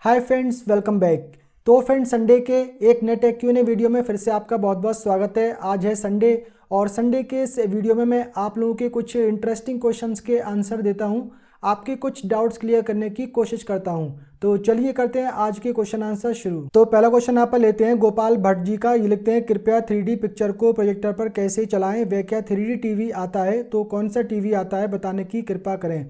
Hi friends, welcome back. तो friends, Sunday के एक नए टेक क्यू&ए वीडियो में फिर से आपका बहुत बहुत स्वागत है। आज है संडे और संडे के इस वीडियो में मैं आप लोगों के कुछ इंटरेस्टिंग क्वेश्चंस के आंसर देता हूं, आपके कुछ डाउट्स क्लियर करने की कोशिश करता हूं। तो चलिए करते हैं आज के क्वेश्चन आंसर शुरू। तो पहला क्वेश्चन यहाँ पर लेते हैं गोपाल भट्ट जी का। ये लिखते हैं, कृपया 3D पिक्चर को प्रोजेक्टर पर कैसे चलाएं, वह क्या 3D टीवी आता है, तो कौन सा टीवी आता है बताने की कृपा करें।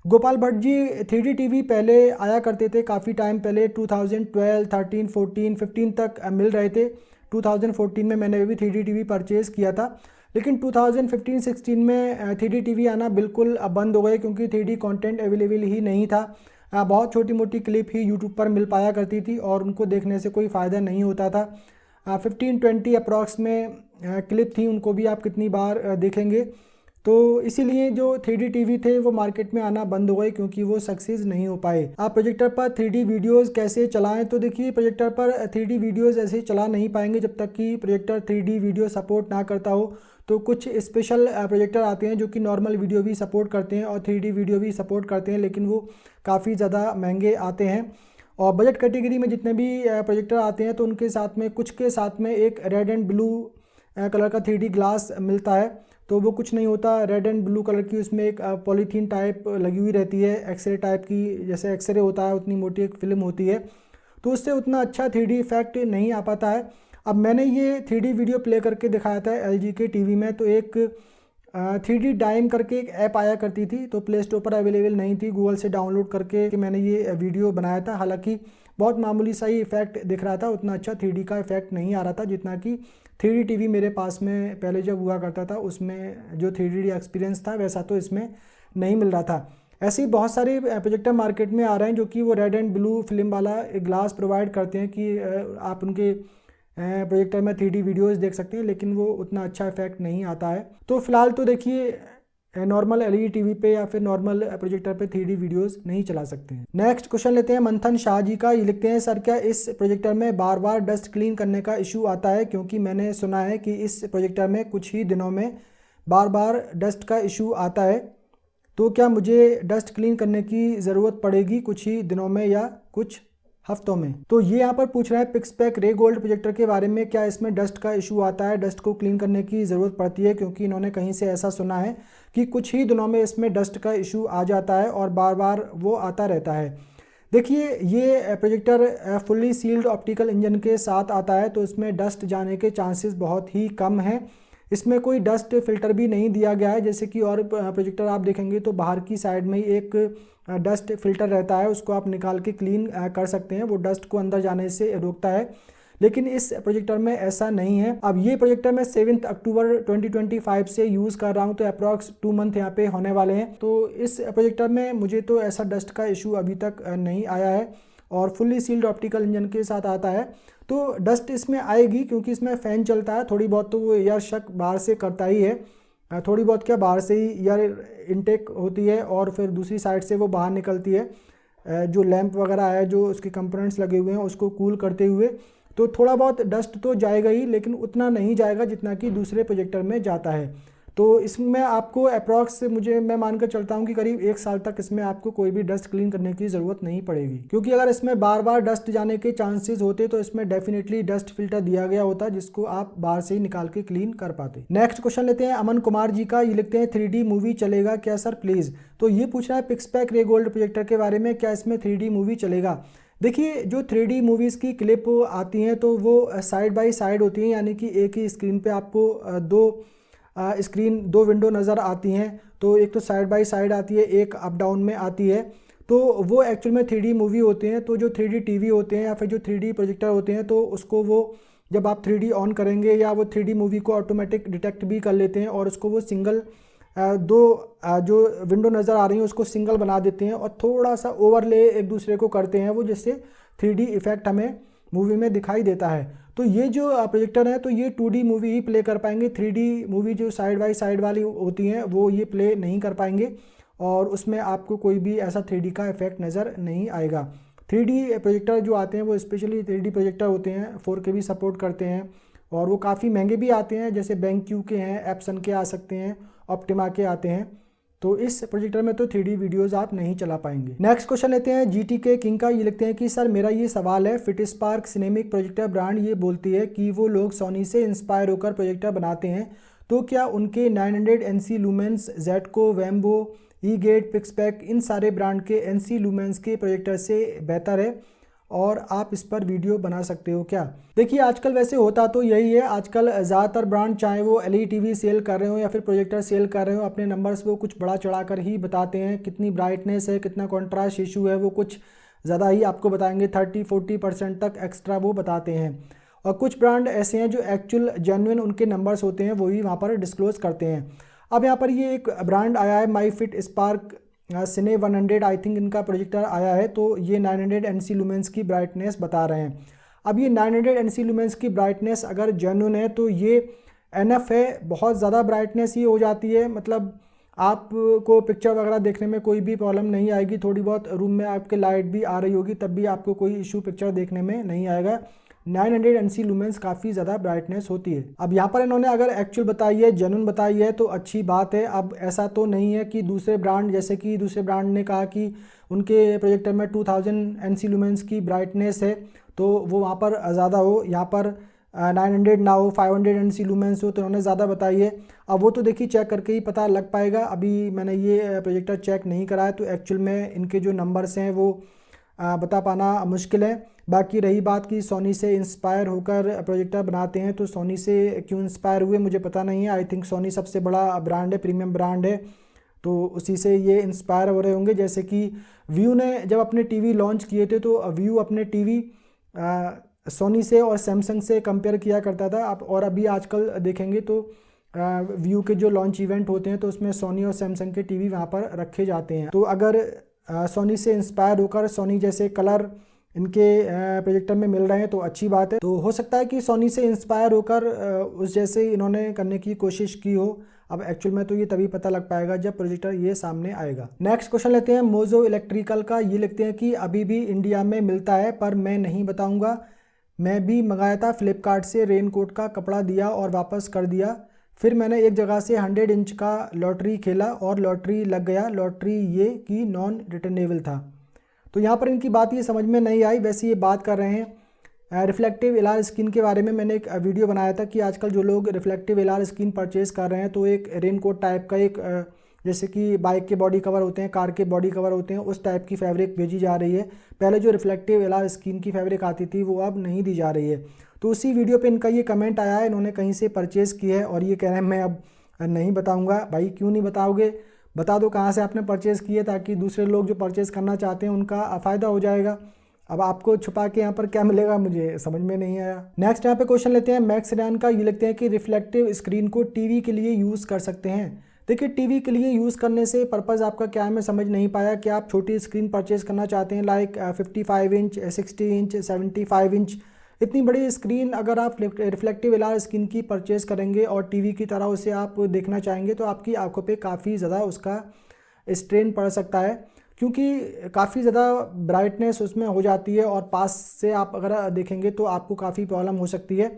गोपाल भट्ट जी, 3D टीवी पहले आया करते थे, काफ़ी टाइम पहले 2012, 13, 14, 15 तक मिल रहे थे। 2014 में मैंने भी 3D टीवी परचेज़ किया था, लेकिन 2015-16 में 3D टीवी आना बिल्कुल बंद हो गए क्योंकि 3D कंटेंट अवेलेबल ही नहीं था। बहुत छोटी मोटी क्लिप ही यूट्यूब पर मिल पाया करती थी और उनको देखने से कोई फ़ायदा नहीं होता था। 15-20 अप्रॉक्स में क्लिप थी, उनको भी आप कितनी बार देखेंगे। तो इसीलिए जो 3D टीवी थे वो मार्केट में आना बंद हो गए क्योंकि वो सक्सेस नहीं हो पाए। आप प्रोजेक्टर पर 3D वीडियोस कैसे चलाएं, तो देखिए प्रोजेक्टर पर 3D वीडियोस ऐसे चला नहीं पाएंगे जब तक कि प्रोजेक्टर 3D वीडियो सपोर्ट ना करता हो। तो कुछ स्पेशल प्रोजेक्टर आते हैं जो कि नॉर्मल वीडियो भी सपोर्ट करते हैं और 3D वीडियो भी सपोर्ट करते हैं, लेकिन वो काफ़ी ज़्यादा महंगे आते हैं। और बजट कैटेगरी में जितने भी प्रोजेक्टर आते हैं तो उनके साथ में कुछ के साथ में एक रेड एंड ब्लू कलर का 3D ग्लास मिलता है। तो वो कुछ नहीं होता, रेड एंड ब्लू कलर की उसमें एक पॉलीथीन टाइप लगी हुई रहती है, एक्सरे टाइप की, जैसे एक्सरे होता है उतनी मोटी एक फिल्म होती है। तो उससे उतना अच्छा 3D इफेक्ट नहीं आ पाता है। अब मैंने ये 3D वीडियो प्ले करके दिखाया था LG के टीवी में। तो एक 3D डाइम करके एक ऐप आया करती थी, तो प्ले स्टोर पर अवेलेबल नहीं थी, गूगल से डाउनलोड करके मैंने ये वीडियो बनाया था। हालांकि बहुत मामूली सा ही इफेक्ट दिख रहा था, उतना अच्छा 3D का इफेक्ट नहीं आ रहा था जितना कि 3D टीवी मेरे पास में पहले जब हुआ करता था उसमें जो 3D एक्सपीरियंस था वैसा तो इसमें नहीं मिल रहा था। ऐसे ही बहुत सारे प्रोजेक्टर मार्केट में आ रहे हैं जो कि वो रेड एंड ब्लू फिल्म वाला एक ग्लास प्रोवाइड करते हैं कि आप उनके प्रोजेक्टर में 3D वीडियोस देख सकते हैं, लेकिन वो उतना अच्छा इफेक्ट नहीं आता है। तो फिलहाल तो देखिए नॉर्मल LED टीवी पे या फिर नॉर्मल प्रोजेक्टर पे 3D वीडियोस नहीं चला सकते हैं। नेक्स्ट क्वेश्चन लेते हैं मंथन शाह जी का। ये लिखते हैं, सर क्या इस प्रोजेक्टर में बार बार डस्ट क्लीन करने का इशू आता है, क्योंकि मैंने सुना है कि इस प्रोजेक्टर में कुछ ही दिनों में बार बार डस्ट का इशू आता है। तो क्या मुझे डस्ट क्लीन करने की ज़रूरत पड़ेगी कुछ ही दिनों में या कुछ हफ्तों में। तो ये यहाँ पर पूछ रहा है पिक्सपैक रे गोल्ड प्रोजेक्टर के बारे में, क्या इसमें डस्ट का इशू आता है, डस्ट को क्लीन करने की ज़रूरत पड़ती है, क्योंकि इन्होंने कहीं से ऐसा सुना है कि कुछ ही दिनों में इसमें डस्ट का इशू आ जाता है और बार बार वो आता रहता है। देखिए ये projector fully sealed optical engine के साथ आता है, तो इसमें डस्ट जाने के चांसेस बहुत ही कम हैं। इसमें कोई डस्ट फिल्टर भी नहीं दिया गया है, जैसे कि और प्रोजेक्टर आप देखेंगे तो बाहर की साइड में ही एक डस्ट फिल्टर रहता है, उसको आप निकाल के क्लीन कर सकते हैं, वो डस्ट को अंदर जाने से रोकता है। लेकिन इस प्रोजेक्टर में ऐसा नहीं है। अब ये प्रोजेक्टर मैं 7 अक्टूबर 2025 से यूज़ कर रहा हूँ, तो अप्रॉक्स 2 मंथ यहाँ पे होने वाले हैं। तो इस प्रोजेक्टर में मुझे तो ऐसा डस्ट का इशू अभी तक नहीं आया है और फुल्ली सील्ड ऑप्टिकल इंजन के साथ आता है। तो डस्ट इसमें आएगी क्योंकि इसमें फ़ैन चलता है, थोड़ी बहुत तो वो एयर शक बाहर से करता ही है। थोड़ी बहुत क्या, बाहर से ही एयर इनटेक होती है और फिर दूसरी साइड से वो बाहर निकलती है, जो लैंप वगैरह है, जो उसके कंपोनेंट्स लगे हुए हैं उसको कूल करते हुए। तो थोड़ा बहुत डस्ट तो जाएगा ही, लेकिन उतना नहीं जाएगा जितना कि दूसरे प्रोजेक्टर में जाता है। तो इसमें आपको अप्रॉक्स मैं मानकर चलता हूँ कि करीब 1 साल तक इसमें आपको कोई भी डस्ट क्लीन करने की ज़रूरत नहीं पड़ेगी, क्योंकि अगर इसमें बार बार डस्ट जाने के चांसेस होते तो इसमें डेफिनेटली डस्ट फिल्टर दिया गया होता जिसको आप बाहर से ही निकाल के क्लीन कर पाते। नेक्स्ट क्वेश्चन लेते हैं अमन कुमार जी का। ये लिखते हैं, 3D मूवी चलेगा क्या सर प्लीज़। तो ये पूछ रहा है पिक्सपैक रे गोल्ड प्रोजेक्टर के बारे में, क्या इसमें 3D मूवी चलेगा। देखिए जो 3D मूवीज़ की क्लिप आती हैं तो वो साइड बाय साइड होती हैं, यानी कि एक ही स्क्रीन पे आपको दो विंडो नज़र आती हैं। तो एक तो साइड बाय साइड आती है, एक अप डाउन में आती है। तो वो एक्चुअल में 3D मूवी होते हैं। तो जो 3D टीवी होते हैं या फिर जो 3D प्रोजेक्टर होते हैं, तो उसको वो जब आप 3D ऑन करेंगे या वो 3D मूवी को ऑटोमेटिक डिटेक्ट भी कर लेते हैं और उसको वो सिंगल जो विंडो नज़र आ रही है उसको सिंगल बना देते हैं और थोड़ा सा ओवरले एक दूसरे को करते हैं, वो जिससे 3D इफेक्ट हमें मूवी में दिखाई देता है। तो ये जो प्रोजेक्टर है तो ये 2D मूवी ही प्ले कर पाएंगे, 3D मूवी जो साइड बाय साइड वाली होती हैं वो ये प्ले नहीं कर पाएंगे और उसमें आपको कोई भी ऐसा 3D का इफेक्ट नज़र नहीं आएगा। 3D प्रोजेक्टर जो आते हैं वो स्पेशली 3D प्रोजेक्टर होते हैं, 4K भी सपोर्ट करते हैं और वो काफ़ी महंगे भी आते हैं, जैसे BenQ के हैं, एप्सन के आ सकते हैं, ऑप्टिमा के आते हैं। तो इस प्रोजेक्टर में तो 3D वीडियोस आप नहीं चला पाएंगे। नेक्स्ट क्वेश्चन लेते हैं GTK किंग का। ये लिखते हैं कि सर मेरा ये सवाल है, फिटस्पार्क सिनेमिक प्रोजेक्टर ब्रांड ये बोलती है कि वो लोग सोनी से इंस्पायर होकर प्रोजेक्टर बनाते हैं, तो क्या उनके 900 NC लूमेंस, जेटको, वेम्बो, ई-गेट, पिक्सपैक इन सारे ब्रांड के NC लूमेंस के प्रोजेक्टर से बेहतर है और आप इस पर वीडियो बना सकते हो क्या? देखिए आजकल वैसे होता तो यही है, आजकल ज़्यादातर ब्रांड चाहे वो LED TV सेल कर रहे हो या फिर प्रोजेक्टर सेल कर रहे हो, अपने नंबर्स वो कुछ बढ़ा चढ़ा कर ही बताते हैं, कितनी ब्राइटनेस है, कितना कॉन्ट्रास्ट इशू है, वो कुछ ज़्यादा ही आपको बताएंगे, 30-40% तक एक्स्ट्रा वो बताते हैं। और कुछ ब्रांड ऐसे हैं जो एक्चुअल जेन्युइन उनके नंबर्स होते हैं वही वहाँ पर डिस्क्लोज़ करते हैं। अब यहाँ पर ये एक ब्रांड आया है my fit spark cine 100, I think इनका प्रोजेक्टर आया है, तो ये 900 NC लूमेंस की ब्राइटनेस बता रहे हैं। अब ये 900 NC लूमेंस की ब्राइटनेस अगर जेन्युइन है तो ये एनफ है, बहुत ज़्यादा ब्राइटनेस ही हो जाती है, मतलब आपको पिक्चर वगैरह देखने में कोई भी प्रॉब्लम नहीं आएगी, थोड़ी बहुत रूम में आपके लाइट भी आ रही होगी तब भी आपको कोई इशू पिक्चर देखने में नहीं आएगा। 900 NC लूमेंस काफ़ी ज़्यादा ब्राइटनेस होती है। अब यहाँ पर इन्होंने अगर एक्चुअल बताई है, जेन्युइन बताई है तो अच्छी बात है। अब ऐसा तो नहीं है कि दूसरे ब्रांड, जैसे कि दूसरे ब्रांड ने कहा कि उनके प्रोजेक्टर में 2000 NC लूमेंस की ब्राइटनेस है तो वो वहाँ पर ज़्यादा हो, यहाँ पर 900 ना हो, 500 NC लूमेंस हो, तो उन्होंने ज़्यादा बताई है। अब वो तो देखिए चेक करके ही पता लग पाएगा, अभी मैंने ये प्रोजेक्टर चेक नहीं करा है तो एक्चुअल में इनके जो नंबर्स हैं वो बता पाना मुश्किल है। बाकी रही बात कि सोनी से इंस्पायर होकर प्रोजेक्टर बनाते हैं, तो सोनी से क्यों इंस्पायर हुए मुझे पता नहीं है। आई थिंक सोनी सबसे बड़ा ब्रांड है, प्रीमियम ब्रांड है, तो उसी से ये इंस्पायर हो रहे होंगे। जैसे कि व्यू ने जब अपने टीवी लॉन्च किए थे तो व्यू अपने टीवी सोनी से और सैमसंग से कंपेयर किया करता था। आप और अभी आजकल देखेंगे तो व्यू के जो लॉन्च इवेंट होते हैं तो उसमें सोनी और सैमसंग के टीवी वहाँ पर रखे जाते हैं। तो अगर सोनी से इंस्पायर होकर सोनी जैसे कलर इनके प्रोजेक्टर में मिल रहे हैं तो अच्छी बात है। तो हो सकता है कि सोनी से इंस्पायर होकर उस जैसे इन्होंने करने की कोशिश की हो। अब एक्चुअल में तो ये तभी पता लग पाएगा जब प्रोजेक्टर ये सामने आएगा। नेक्स्ट क्वेश्चन लेते हैं मोजो इलेक्ट्रिकल का। ये लिखते हैं कि अभी भी इंडिया में मिलता है पर मैं नहीं बताऊंगा, मैं भी मंगाया था फ्लिपकार्ट से, रेनकोट का कपड़ा दिया और वापस कर दिया, फिर मैंने एक जगह से 100 इंच का लॉटरी खेला और लॉटरी लग गया, लॉटरी ये कि नॉन रिटर्नेबल था। तो यहाँ पर इनकी बात ये समझ में नहीं आई। वैसे ये बात कर रहे हैं रिफ्लेक्टिव एलआर स्क्रीन के बारे में। मैंने एक वीडियो बनाया था कि आजकल जो लोग रिफ्लेक्टिव एलआर स्क्रीन परचेज़ कर रहे हैं तो एक रेनकोट टाइप का, एक जैसे कि बाइक के बॉडी कवर होते हैं, कार के बॉडी कवर होते हैं, उस टाइप की फैब्रिक भेजी जा रही है। पहले जो रिफ्लेक्टिव एलआर स्क्रीन की फैब्रिक आती थी वो अब नहीं दी जा रही है। तो उसी वीडियो पे इनका ये कमेंट आया है, इन्होंने कहीं से परचेज़ की है और ये कह रहे हैं मैं अब नहीं बताऊँगा। भाई क्यों नहीं बताओगे, बता दो कहाँ से आपने परचेज़ किए ताकि दूसरे लोग जो परचेज़ करना चाहते हैं उनका फ़ायदा हो जाएगा। अब आपको छुपा के यहाँ पर क्या मिलेगा मुझे समझ में नहीं आया। नेक्स्ट यहाँ पे क्वेश्चन लेते हैं मैक्स रैन का। ये लिखते हैं कि रिफ्लेक्टिव स्क्रीन को टीवी के लिए यूज़ कर सकते हैं। देखिए टीवी के लिए यूज़ करने से पर्पज़ आपका क्या है मैं समझ नहीं पाया। कि आप छोटी स्क्रीन परचेज़ करना चाहते हैं लाइक 55 इंच, 60 इंच, 75 इंच, इतनी बड़ी स्क्रीन अगर आप रिफ्लेक्टिव एलआर स्क्रीन की परचेज़ करेंगे और टीवी की तरह उसे आप देखना चाहेंगे तो आपकी आंखों पे काफ़ी ज़्यादा उसका स्ट्रेन पड़ सकता है, क्योंकि काफ़ी ज़्यादा ब्राइटनेस उसमें हो जाती है और पास से आप अगर देखेंगे तो आपको काफ़ी प्रॉब्लम हो सकती है।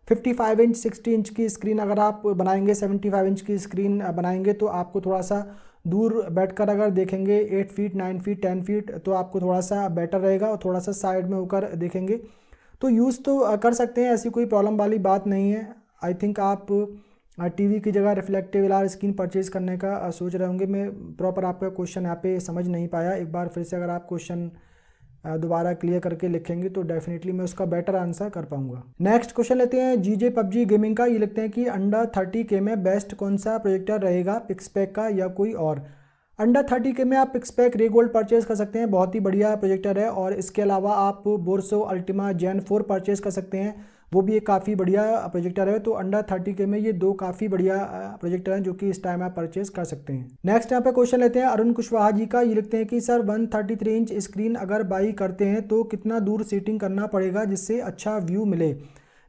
55 इंच, 60 इंच की स्क्रीन अगर आप बनाएंगे, 75 इंच की स्क्रीन बनाएंगे तो आपको थोड़ा सा दूर बैठकर अगर देखेंगे 8 फीट, 9 फीट, 10 फीट तो आपको थोड़ा सा बेटर रहेगा, और थोड़ा सा साइड में होकर देखेंगे तो यूज़ तो कर सकते हैं, ऐसी कोई प्रॉब्लम वाली बात नहीं है। आई थिंक आप टीवी की जगह रिफ्लेक्टिव एलआर स्क्रीन परचेज़ करने का सोच रहे होंगे। मैं प्रॉपर आपका क्वेश्चन यहाँ पे समझ नहीं पाया। एक बार फिर से अगर आप क्वेश्चन दोबारा क्लियर करके लिखेंगे तो डेफिनेटली मैं उसका बेटर आंसर कर पाऊंगा। नेक्स्ट क्वेश्चन लेते हैं जीजे पबजी गेमिंग का। ये लिखते हैं कि अंडर 30K में बेस्ट कौन सा प्रोजेक्टर रहेगा, पिक्सपैक का या कोई और? अंडर 30K में आप पिक्सपैक रे गोल्ड परचेज़ कर सकते हैं, बहुत ही बढ़िया प्रोजेक्टर है। और इसके अलावा आप बोर्सो अल्टीमा जेन 4 परचेज़ कर सकते हैं, वो भी एक काफ़ी बढ़िया प्रोजेक्टर है। तो अंडर 30K में ये दो काफ़ी बढ़िया प्रोजेक्टर हैं जो कि इस टाइम आप परचेज़ कर सकते हैं। नेक्स्ट यहाँ पे क्वेश्चन लेते हैं अरुण कुशवाहा जी का। ये लिखते हैं कि सर 133 इंच स्क्रीन अगर बाई करते हैं तो कितना दूर सीटिंग करना पड़ेगा जिससे अच्छा व्यू मिले?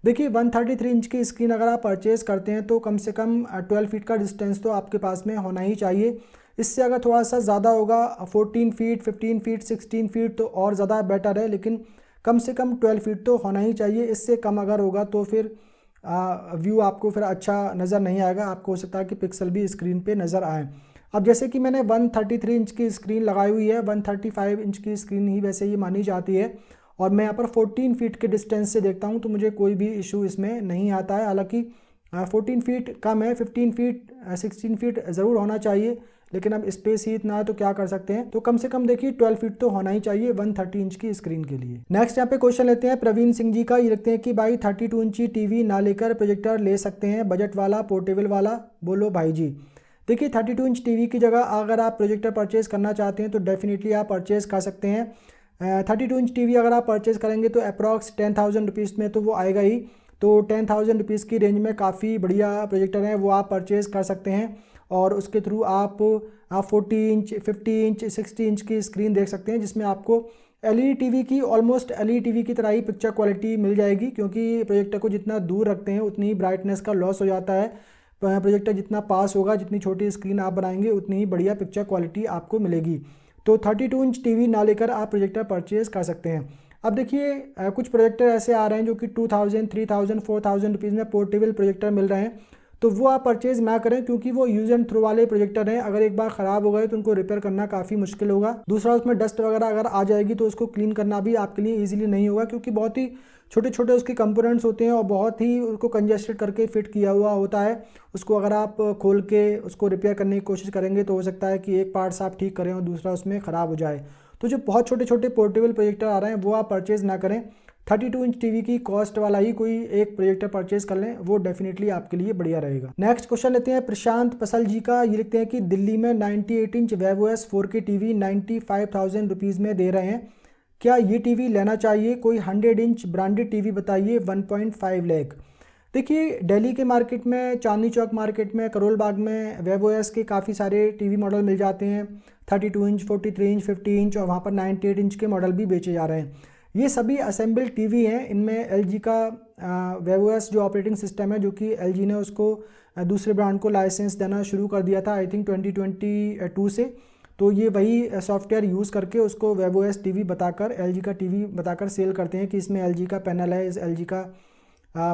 देखिए 133 इंच की स्क्रीन अगर आप परचेज़ करते हैं तो कम से कम 12 फीट का डिस्टेंस तो आपके पास में होना ही चाहिए। इससे अगर थोड़ा सा ज़्यादा होगा 14 फीट, 15 फीट, 16 फीट तो और ज़्यादा बेटर है, लेकिन कम से कम 12 फीट तो होना ही चाहिए। इससे कम अगर होगा तो फिर व्यू आपको फिर अच्छा नज़र नहीं आएगा, आपको हो सकता है कि पिक्सल भी स्क्रीन पे नज़र आए। अब जैसे कि मैंने 133 इंच की स्क्रीन लगाई हुई है, 135 इंच की स्क्रीन ही वैसे ही मानी जाती है, और मैं यहाँ पर 14 फीट के डिस्टेंस से देखता हूँ तो मुझे कोई भी इशू इसमें नहीं आता है। हालांकि 14 फीट कम है, 15 फीट 16 फीट ज़रूर होना चाहिए, लेकिन अब स्पेस ही इतना है तो क्या कर सकते हैं। तो कम से कम देखिए 12 फीट तो होना ही चाहिए 130 इंच की स्क्रीन के लिए। नेक्स्ट यहाँ पे क्वेश्चन लेते हैं प्रवीण सिंह जी का। ये लिखते हैं कि भाई 32 इंची टीवी ना लेकर प्रोजेक्टर ले सकते हैं, बजट वाला पोर्टेबल वाला, बोलो भाई जी। देखिए 32 इंच टीवी की जगह अगर आप प्रोजेक्टर परचेज करना चाहते हैं तो डेफिनेटली आप परचेज कर सकते हैं। 32 इंच टीवी अगर आप परचेज करेंगे तो अप्रॉक्स 10,000 रुपीज़ में तो वो आएगा ही। तो 10,000 रुपीज़ की रेंज में काफ़ी बढ़िया प्रोजेक्टर है, वो आप परचेज कर सकते हैं, और उसके थ्रू आप 40 इंच 50 इंच 60 इंच की स्क्रीन देख सकते हैं, जिसमें आपको एलईडी टीवी की ऑलमोस्ट एलईडी टीवी की तरह ही पिक्चर क्वालिटी मिल जाएगी, क्योंकि प्रोजेक्टर को जितना दूर रखते हैं उतनी ही ब्राइटनेस का लॉस हो जाता है। प्रोजेक्टर जितना पास होगा, जितनी छोटी स्क्रीन आप बनाएंगे उतनी ही बढ़िया पिक्चर क्वालिटी आपको मिलेगी। तो 32 इंच टीवी ना लेकर आप प्रोजेक्टर परचेज कर सकते हैं। अब देखिए कुछ प्रोजेक्टर ऐसे आ रहे हैं जो कि 2000 3000 4000 रुपीज़ में पोर्टेबल प्रोजेक्टर मिल रहे हैं, तो वो आप परचेज ना करें, क्योंकि वो यूज एंड थ्रो वाले प्रोजेक्टर हैं। अगर एक बार ख़राब हो गए तो उनको रिपेयर करना काफ़ी मुश्किल होगा। दूसरा, उसमें डस्ट वगैरह अगर आ जाएगी तो उसको क्लीन करना भी आपके लिए ईजिली नहीं होगा, क्योंकि बहुत ही छोटे छोटे उसके कंपोनेंट्स होते हैं और बहुत ही उसको कंजेस्टेड करके फिट किया हुआ होता है। उसको अगर आप खोल के उसको रिपेयर करने की कोशिश करेंगे तो हो सकता है कि एक पार्ट्स आप ठीक करें और दूसरा उसमें ख़राब हो जाए। तो जो बहुत छोटे छोटे पोर्टेबल प्रोजेक्टर आ रहे हैं वो आप परचेज़ ना करें। 32 इंच टीवी की कॉस्ट वाला ही कोई एक प्रोजेक्टर परचेज कर लें, वो डेफिनेटली आपके लिए बढ़िया रहेगा। नेक्स्ट क्वेश्चन लेते हैं प्रशांत पसल जी का। ये लिखते हैं कि दिल्ली में 98 इंच वेवओएस 4K टीवी 95,000 रुपीज़ में दे रहे हैं, क्या ये टीवी लेना चाहिए? कोई 100 इंच ब्रांडेड टीवी बताइए 1.5 लाख। देखिए दिल्ली के मार्केट में, चांदनी चौक मार्केट में, करोल बाग में वेवओएस के काफ़ी सारे टीवी मॉडल मिल जाते हैं। 32 इंच 43 इंच 50 इंच और वहाँ पर 98 इंच के मॉडल भी बेचे जा रहे हैं। ये सभी असेंबल टीवी हैं। इनमें एलजी का वेवओएस जो ऑपरेटिंग सिस्टम है, जो कि एलजी ने उसको दूसरे ब्रांड को लाइसेंस देना शुरू कर दिया था आई थिंक 2022 से। तो ये वही सॉफ्टवेयर यूज़ करके उसको वेवओएस टीवी बताकर, एलजी का टीवी बताकर सेल करते हैं कि इसमें एलजी का पैनल है, इस एलजी का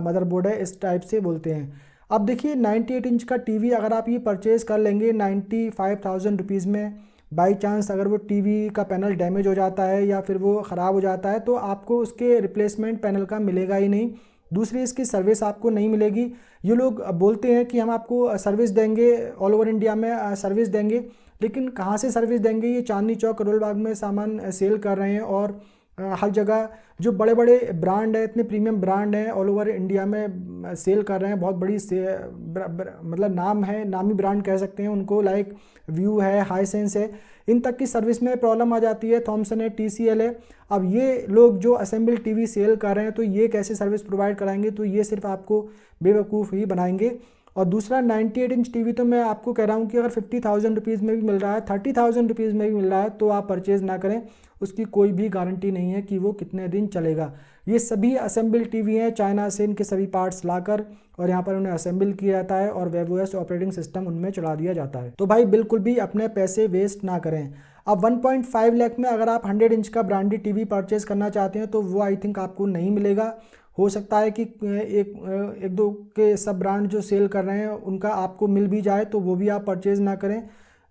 मदरबोर्ड है, इस टाइप से बोलते हैं। अब देखिए 98 इंच का टीवी अगर आप ये परचेज़ कर लेंगे 95,000 रुपीज़ में, बाई चांस अगर वो टीवी का पैनल डैमेज हो जाता है या फिर वो ख़राब हो जाता है तो आपको उसके रिप्लेसमेंट पैनल का मिलेगा ही नहीं। दूसरी, इसकी सर्विस आपको नहीं मिलेगी। ये लोग बोलते हैं कि हम आपको सर्विस देंगे, ऑल ओवर इंडिया में सर्विस देंगे, लेकिन कहाँ से सर्विस देंगे? ये चांदनी चौक करोल बाग में सामान सेल कर रहे हैं, और हर जगह जो बड़े बड़े ब्रांड हैं, इतने प्रीमियम ब्रांड हैं, ऑल ओवर इंडिया में सेल कर रहे हैं। बहुत बड़ी मतलब नाम है, नामी ब्रांड कह सकते हैं उनको, लाइक व्यू है, हाईसेंस है, इन तक की सर्विस में प्रॉब्लम आ जाती है। थॉमसन है, TCL है। अब ये लोग जो असेंबल टीवी सेल कर रहे हैं तो ये कैसे सर्विस प्रोवाइड कराएंगे? तो ये सिर्फ आपको बेवकूफ़ ही बनाएंगे। और दूसरा, 98 इंच टीवी तो मैं आपको कह रहा हूँ कि अगर 50,000 रुपीज़ में भी मिल रहा है, 30,000 रुपीज़ में भी मिल रहा है तो आप परचेज़ ना करें। उसकी कोई भी गारंटी नहीं है कि वो कितने दिन चलेगा। ये सभी असेंबल टीवी हैं, चाइना से इनके सभी पार्ट्स लाकर और यहाँ पर उन्हें असेंबल किया जाता है और वेवओएस ऑपरेटिंग सिस्टम उनमें चला दिया जाता है। तो भाई बिल्कुल भी अपने पैसे वेस्ट ना करें। अब 1.5 लाख में अगर आप 100 इंच का ब्रांडेड टीवी परचेज करना चाहते हैं तो वो आई थिंक आपको नहीं मिलेगा। हो सकता है कि एक दो के सब ब्रांड जो सेल कर रहे हैं उनका आपको मिल भी जाए, तो वो भी आप परचेज़ ना करें।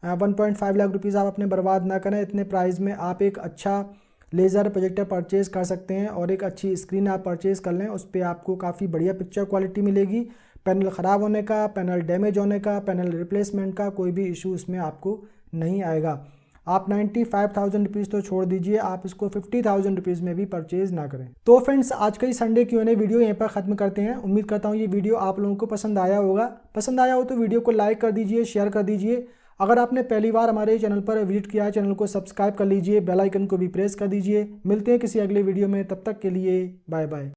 1.5 लाख रुपीज़ आप अपने बर्बाद ना करें। इतने प्राइस में आप एक अच्छा लेज़र प्रोजेक्टर परचेज़ कर सकते हैं और एक अच्छी स्क्रीन आप परचेज़ कर लें। उस पर आपको काफ़ी बढ़िया पिक्चर क्वालिटी मिलेगी। पैनल ख़राब होने का, पैनल डैमेज होने का, पैनल रिप्लेसमेंट का कोई भी इशू इसमें आपको नहीं आएगा। आप 95,000 रुपीज़ तो छोड़ दीजिए, आप इसको 50,000 रुपीज़ में भी परचेज़ ना करें। तो फ्रेंड्स, आज का ही संडे Q&A वीडियो यहीं पर ख़त्म करते हैं। उम्मीद करता हूँ ये वीडियो आप लोगों को पसंद आया होगा। पसंद आया हो तो वीडियो को लाइक कर दीजिए, शेयर कर दीजिए। अगर आपने पहली बार हमारे चैनल पर विजिट किया है, चैनल को सब्सक्राइब कर लीजिए, बेल आइकन को भी प्रेस कर दीजिए। मिलते हैं किसी अगले वीडियो में, तब तक के लिए बाय बाय।